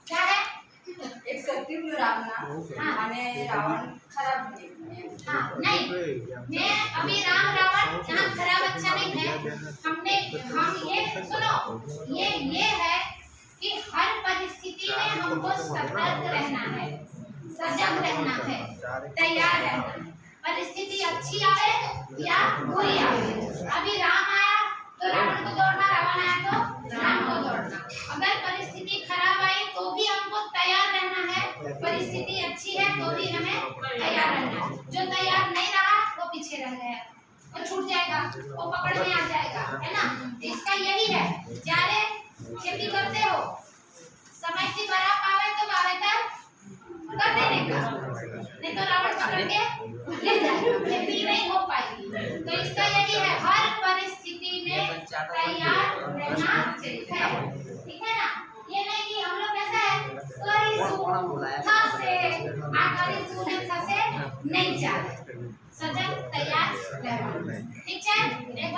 क्या है एक सत्य रामना અને રાવણ ખરાબ છે हाँ नहीं मैं अभी राम रावण यहाँ खराब अच्छा नहीं है हम ये सुनो ये है कि हर परिस्थिति में हमको सतर्क रहना है सजग रहना है तैयार रहना है परिस्थिति अच्छी आए या बुरी आए अभी राम आया तो रावण को दौड़ना रावण आया तो राम को दौड़ना अगर परिस्थिति खराब आई तो भी हमको तैयार रहना है परिस्थिति अच्छी है तो भी हमें तैयार रहना है जो तैयार नहीं रहा वो पीछे रह गया वो छूट जाएगा वो पकड़ में आ जाएगा है ना इसका यही है जारे खेती करते हो समय की बराबर आवे तो वावेतर कर देने का नहीं तो रावण पकड़ के ले जाएगा खेती नहीं हो पाएगी तो इसका यही है हर परिस्थिति में तैयार रहना चाहिए ठीक है ना ये नहीं कि हम लोग कैसा है नहीं चाहे सजग तैयार रहना ठीक है एक